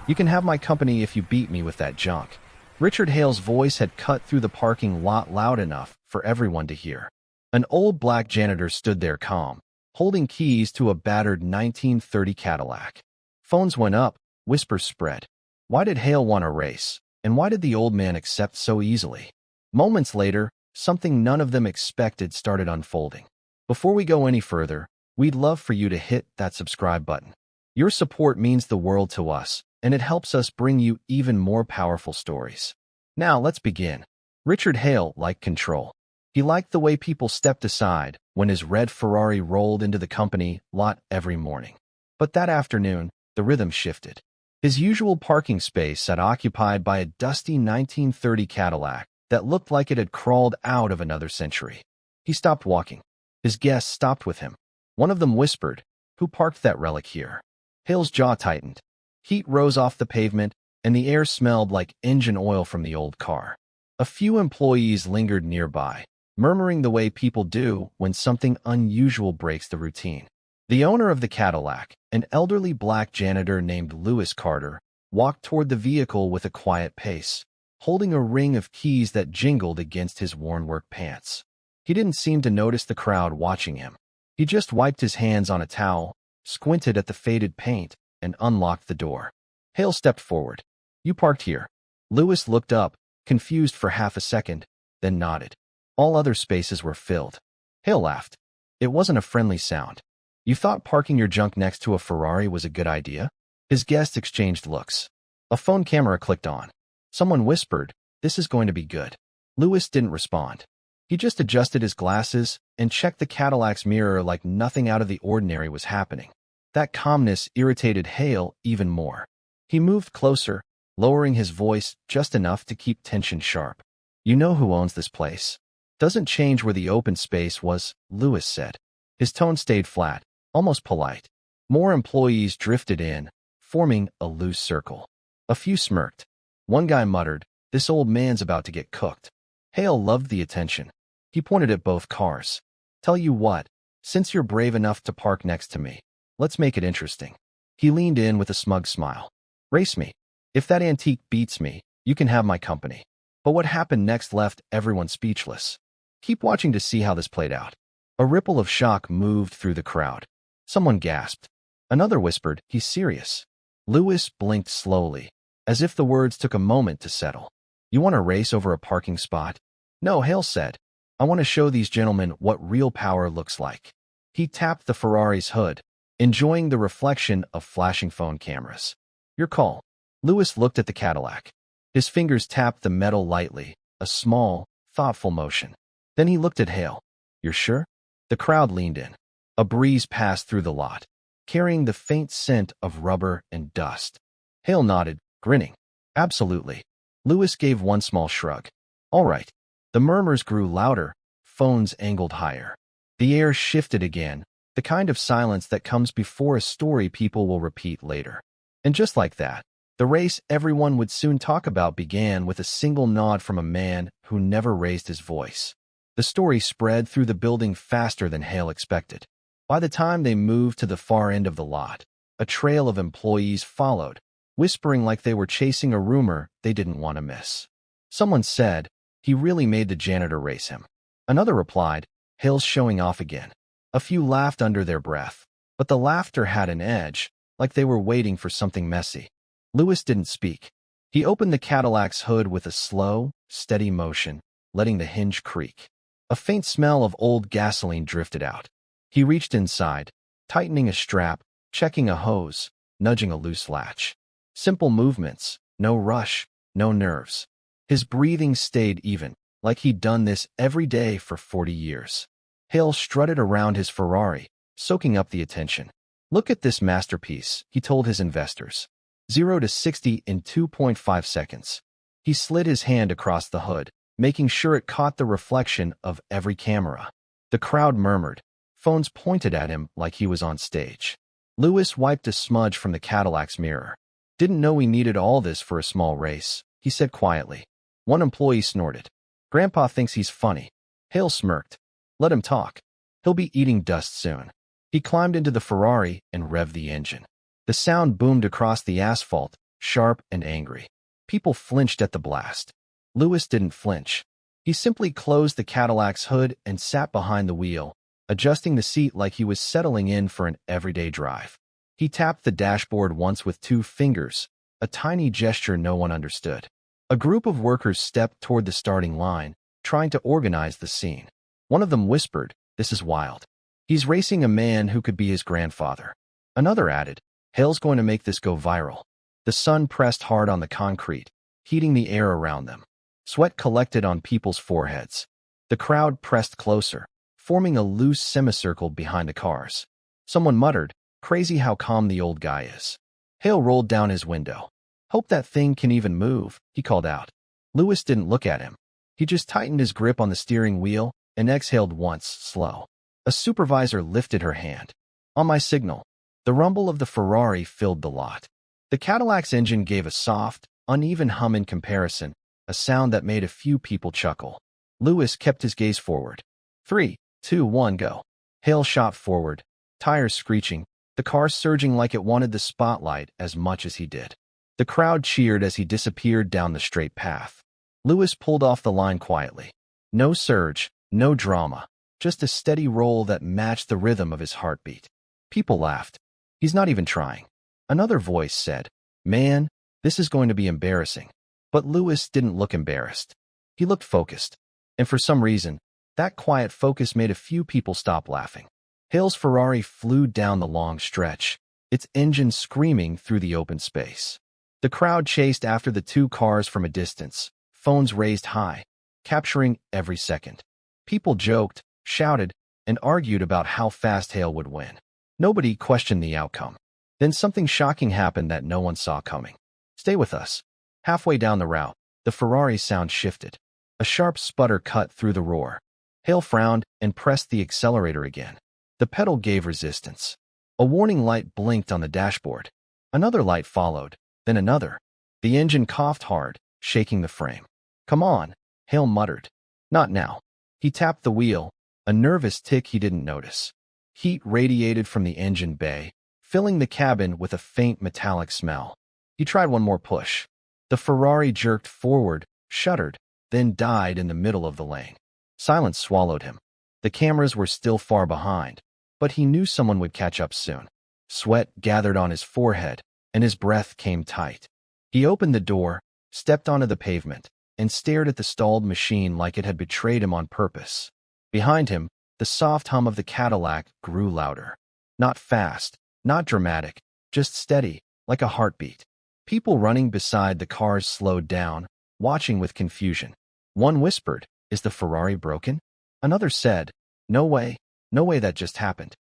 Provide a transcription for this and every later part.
You can have my company if you beat me with that junk. Richard Hale's voice had cut through the parking lot loud enough for everyone to hear. An old black janitor stood there calm, holding keys to a battered 1930 Cadillac. Phones went up, whispers spread. Why did Hale want a race? And why did the old man accept so easily? Moments later, something none of them expected started unfolding. Before we go any further, we'd love for you to hit that subscribe button. Your support means the world to us, and it helps us bring you even more powerful stories. Now let's begin. Richard Hale liked control. He liked the way people stepped aside when his red Ferrari rolled into the company lot every morning. But that afternoon, the rhythm shifted. His usual parking space sat occupied by a dusty 1930 Cadillac that looked like it had crawled out of another century. He stopped walking. His guests stopped with him. One of them whispered, "Who parked that relic here?" Hale's jaw tightened. Heat rose off the pavement, and the air smelled like engine oil from the old car. A few employees lingered nearby, murmuring the way people do when something unusual breaks the routine. The owner of the Cadillac, an elderly black janitor named Lewis Carter, walked toward the vehicle with a quiet pace, holding a ring of keys that jingled against his worn work pants. He didn't seem to notice the crowd watching him. He just wiped his hands on a towel, squinted at the faded paint, and unlocked the door. Hale stepped forward. "You parked here." Lewis looked up, confused for half a second, then nodded. All other spaces were filled. Hale laughed. It wasn't a friendly sound. "You thought parking your junk next to a Ferrari was a good idea?" His guests exchanged looks. A phone camera clicked on. Someone whispered, "This is going to be good." Lewis didn't respond. He just adjusted his glasses and checked the Cadillac's mirror like nothing out of the ordinary was happening. That calmness irritated Hale even more. He moved closer, lowering his voice just enough to keep tension sharp. "You know who owns this place?" "Doesn't change where the open space was," Lewis said. His tone stayed flat, almost polite. More employees drifted in, forming a loose circle. A few smirked. One guy muttered, "This old man's about to get cooked." Hale loved the attention. He pointed at both cars. "Tell you what, since you're brave enough to park next to me, let's make it interesting." He leaned in with a smug smile. "Race me. If that antique beats me, you can have my company." But what happened next left everyone speechless. Keep watching to see how this played out. A ripple of shock moved through the crowd. Someone gasped. Another whispered, "He's serious." Lewis blinked slowly, as if the words took a moment to settle. "You want to race over a parking spot?" "No," Hale said. "I want to show these gentlemen what real power looks like." He tapped the Ferrari's hood, enjoying the reflection of flashing phone cameras. "Your call." Lewis looked at the Cadillac. His fingers tapped the metal lightly, a small, thoughtful motion. Then he looked at Hale. "You're sure?" The crowd leaned in. A breeze passed through the lot, carrying the faint scent of rubber and dust. Hale nodded, grinning. "Absolutely." Lewis gave one small shrug. "All right." The murmurs grew louder, phones angled higher. The air shifted again, the kind of silence that comes before a story people will repeat later. And just like that, the race everyone would soon talk about began with a single nod from a man who never raised his voice. The story spread through the building faster than Hale expected. By the time they moved to the far end of the lot, a trail of employees followed, whispering like they were chasing a rumor they didn't want to miss. Someone said, "He really made the janitor race him." Another replied, "Hale's showing off again." A few laughed under their breath, but the laughter had an edge, like they were waiting for something messy. Lewis didn't speak. He opened the Cadillac's hood with a slow, steady motion, letting the hinge creak. A faint smell of old gasoline drifted out. He reached inside, tightening a strap, checking a hose, nudging a loose latch. Simple movements, no rush, no nerves. His breathing stayed even, like he'd done this every day for 40 years. Hale strutted around his Ferrari, soaking up the attention. "Look at this masterpiece," he told his investors. 0 to 60 in 2.5 seconds. He slid his hand across the hood, making sure it caught the reflection of every camera. The crowd murmured. Phones pointed at him like he was on stage. Lewis wiped a smudge from the Cadillac's mirror. "Didn't know we needed all this for a small race," he said quietly. One employee snorted. "Grandpa thinks he's funny." Hale smirked. "Let him talk. He'll be eating dust soon." He climbed into the Ferrari and revved the engine. The sound boomed across the asphalt, sharp and angry. People flinched at the blast. Lewis didn't flinch. He simply closed the Cadillac's hood and sat behind the wheel, adjusting the seat like he was settling in for an everyday drive. He tapped the dashboard once with 2 fingers, a tiny gesture no one understood. A group of workers stepped toward the starting line, trying to organize the scene. One of them whispered, "This is wild. He's racing a man who could be his grandfather." Another added, "Hale's going to make this go viral." The sun pressed hard on the concrete, heating the air around them. Sweat collected on people's foreheads. The crowd pressed closer, forming a loose semicircle behind the cars. Someone muttered, "Crazy how calm the old guy is." Hale rolled down his window. "Hope that thing can even move," he called out. Lewis didn't look at him. He just tightened his grip on the steering wheel and exhaled once, slow. A supervisor lifted her hand. "On my signal." The rumble of the Ferrari filled the lot. The Cadillac's engine gave a soft, uneven hum in comparison, a sound that made a few people chuckle. Lewis kept his gaze forward. 3, 2, 1, go. Hale shot forward, tires screeching, the car surging like it wanted the spotlight as much as he did. The crowd cheered as he disappeared down the straight path. Lewis pulled off the line quietly. No surge, no drama, just a steady roll that matched the rhythm of his heartbeat. People laughed. "He's not even trying." Another voice said, "Man, this is going to be embarrassing." But Lewis didn't look embarrassed. He looked focused. And for some reason, that quiet focus made a few people stop laughing. Hale's Ferrari flew down the long stretch, its engine screaming through the open space. The crowd chased after the 2 cars from a distance, phones raised high, capturing every second. People joked, shouted, and argued about how fast Hale would win. Nobody questioned the outcome. Then something shocking happened that no one saw coming. "Stay with us." Halfway down the route, the Ferrari's sound shifted. A sharp sputter cut through the roar. Hale frowned and pressed the accelerator again. The pedal gave resistance. A warning light blinked on the dashboard. Another light followed, then another. The engine coughed hard, shaking the frame. "Come on," Hale muttered. "Not now." He tapped the wheel, a nervous tick he didn't notice. Heat radiated from the engine bay, filling the cabin with a faint metallic smell. He tried one more push. The Ferrari jerked forward, shuddered, then died in the middle of the lane. Silence swallowed him. The cameras were still far behind, but he knew someone would catch up soon. Sweat gathered on his forehead, and his breath came tight. He opened the door, stepped onto the pavement, and stared at the stalled machine like it had betrayed him on purpose. Behind him, the soft hum of the Cadillac grew louder. Not fast, not dramatic, just steady, like a heartbeat. People running beside the cars slowed down, watching with confusion. One whispered, "Is the Ferrari broken?" Another said, no way that just happened."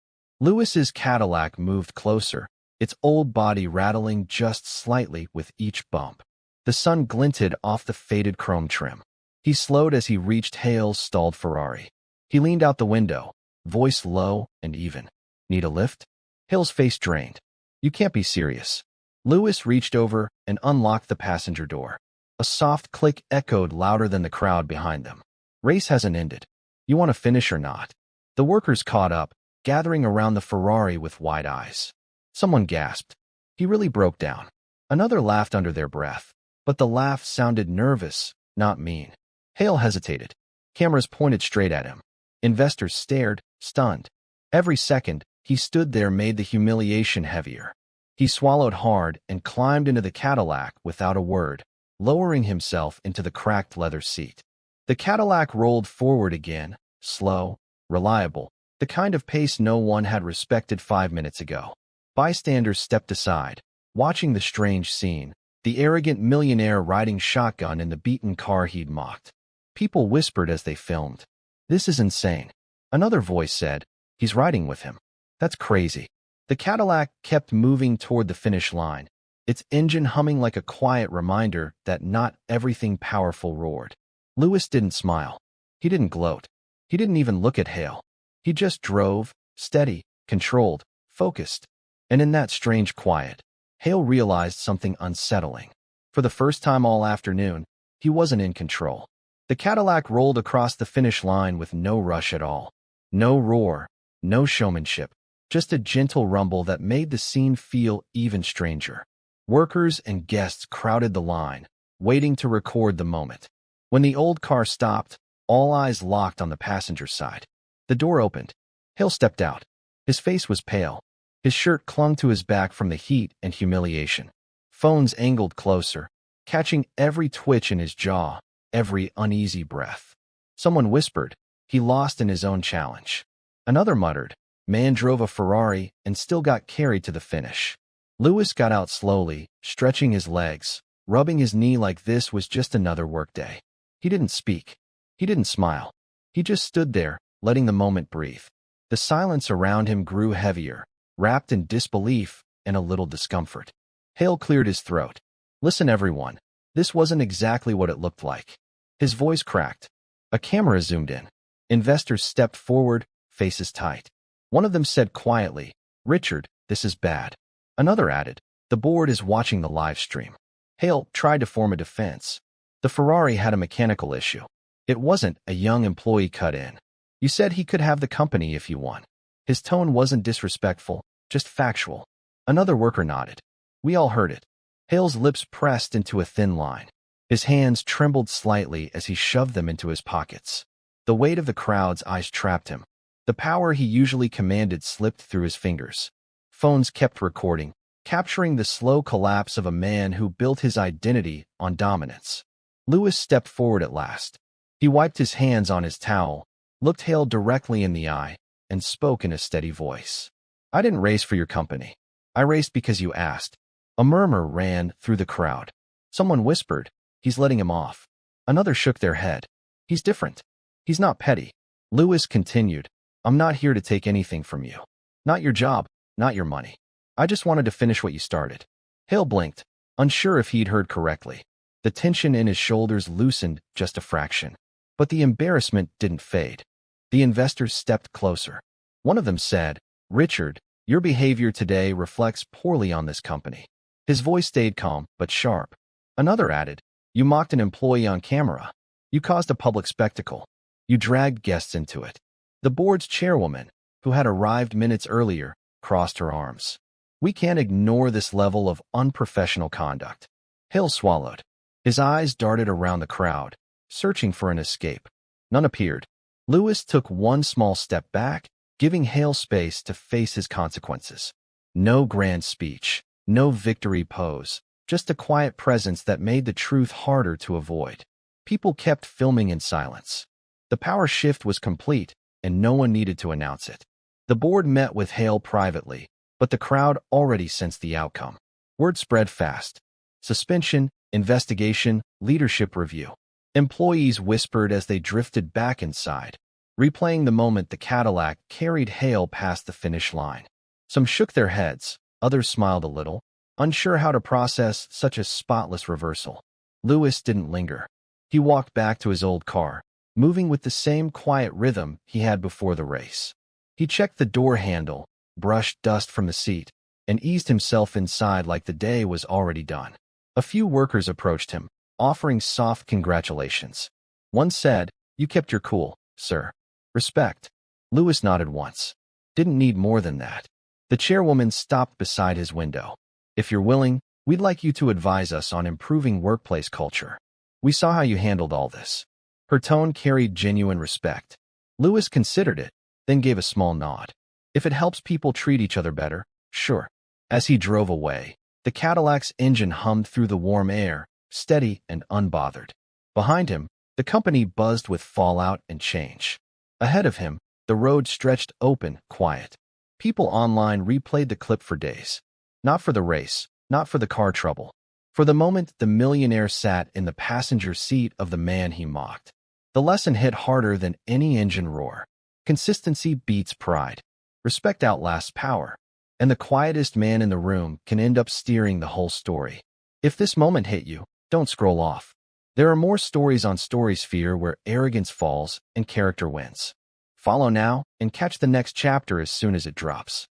Lewis's Cadillac moved closer, its old body rattling just slightly with each bump. The sun glinted off the faded chrome trim. He slowed as he reached Hale's stalled Ferrari. He leaned out the window, voice low and even. "Need a lift?" Hale's face drained. "You can't be serious." Lewis reached over and unlocked the passenger door. A soft click echoed louder than the crowd behind them. "Race hasn't ended. You want to finish or not?" The workers caught up, gathering around the Ferrari with wide eyes. Someone gasped. "He really broke down." Another laughed under their breath, but the laugh sounded nervous, not mean. Hale hesitated. Cameras pointed straight at him. Investors stared, stunned. Every second, he stood there made the humiliation heavier. He swallowed hard and climbed into the Cadillac without a word, lowering himself into the cracked leather seat. The Cadillac rolled forward again, slow, reliable, the kind of pace no one had respected 5 minutes ago. Bystanders stepped aside, watching the strange scene, the arrogant millionaire riding shotgun in the beaten car he'd mocked. People whispered as they filmed. "This is insane." Another voice said, "He's riding with him. That's crazy." The Cadillac kept moving toward the finish line, its engine humming like a quiet reminder that not everything powerful roared. Lewis didn't smile. He didn't gloat. He didn't even look at Hale. He just drove, steady, controlled, focused. And in that strange quiet, Hale realized something unsettling. For the first time all afternoon, he wasn't in control. The Cadillac rolled across the finish line with no rush at all. No roar, no showmanship. Just a gentle rumble that made the scene feel even stranger. Workers and guests crowded the line, waiting to record the moment. When the old car stopped, all eyes locked on the passenger side. The door opened. Hale stepped out. His face was pale. His shirt clung to his back from the heat and humiliation. Phones angled closer, catching every twitch in his jaw, every uneasy breath. Someone whispered, "He lost in his own challenge." Another muttered, "Man drove a Ferrari and still got carried to the finish." Lewis got out slowly, stretching his legs, rubbing his knee like this was just another workday. He didn't speak. He didn't smile. He just stood there, letting the moment breathe. The silence around him grew heavier, wrapped in disbelief and a little discomfort. Hale cleared his throat. "Listen, everyone. This wasn't exactly what it looked like." His voice cracked. A camera zoomed in. Investors stepped forward, faces tight. One of them said quietly, "Richard, this is bad." Another added, "The board is watching the live stream." Hale tried to form a defense. The Ferrari had a mechanical issue. It wasn't, a young employee cut in. "You said he could have the company if you won." His tone wasn't disrespectful, just factual. Another worker nodded. We all heard it. Hale's lips pressed into a thin line. His hands trembled slightly as he shoved them into his pockets. The weight of the crowd's eyes trapped him. The power he usually commanded slipped through his fingers. Phones kept recording, capturing the slow collapse of a man who built his identity on dominance. Lewis stepped forward at last. He wiped his hands on his towel, looked Hale directly in the eye, and spoke in a steady voice. "I didn't race for your company. I raced because you asked." A murmur ran through the crowd. Someone whispered, "He's letting him off." Another shook their head. "He's different. He's not petty." Lewis continued, "I'm not here to take anything from you. Not your job, not your money. I just wanted to finish what you started." Hale blinked, unsure if he'd heard correctly. The tension in his shoulders loosened just a fraction. But the embarrassment didn't fade. The investors stepped closer. One of them said, "Richard, your behavior today reflects poorly on this company." His voice stayed calm, but sharp. Another added, "You mocked an employee on camera. You caused a public spectacle. You dragged guests into it." The board's chairwoman, who had arrived minutes earlier, crossed her arms. "We can't ignore this level of unprofessional conduct." Hale swallowed. His eyes darted around the crowd, searching for an escape. None appeared. Lewis took one small step back, giving Hale space to face his consequences. No grand speech, no victory pose, just a quiet presence that made the truth harder to avoid. People kept filming in silence. The power shift was complete, and no one needed to announce it. The board met with Hale privately, but the crowd already sensed the outcome. Word spread fast. Suspension, investigation, leadership review. Employees whispered as they drifted back inside, replaying the moment the Cadillac carried Hale past the finish line. Some shook their heads, others smiled a little, unsure how to process such a spotless reversal. Lewis didn't linger. He walked back to his old car, moving with the same quiet rhythm he had before the race. He checked the door handle, brushed dust from the seat, and eased himself inside like the day was already done. A few workers approached him, offering soft congratulations. One said, "You kept your cool, sir. Respect." Lewis nodded once. Didn't need more than that. The chairwoman stopped beside his window. "If you're willing, we'd like you to advise us on improving workplace culture. We saw how you handled all this." Her tone carried genuine respect. Lewis considered it, then gave a small nod. "If it helps people treat each other better, sure." As he drove away, the Cadillac's engine hummed through the warm air, steady and unbothered. Behind him, the company buzzed with fallout and change. Ahead of him, the road stretched open, quiet. People online replayed the clip for days. Not for the race, not for the car trouble. For the moment the millionaire sat in the passenger seat of the man he mocked. The lesson hit harder than any engine roar. Consistency beats pride. Respect outlasts power. And the quietest man in the room can end up steering the whole story. If this moment hit you, don't scroll off. There are more stories on StorySphere where arrogance falls and character wins. Follow now and catch the next chapter as soon as it drops.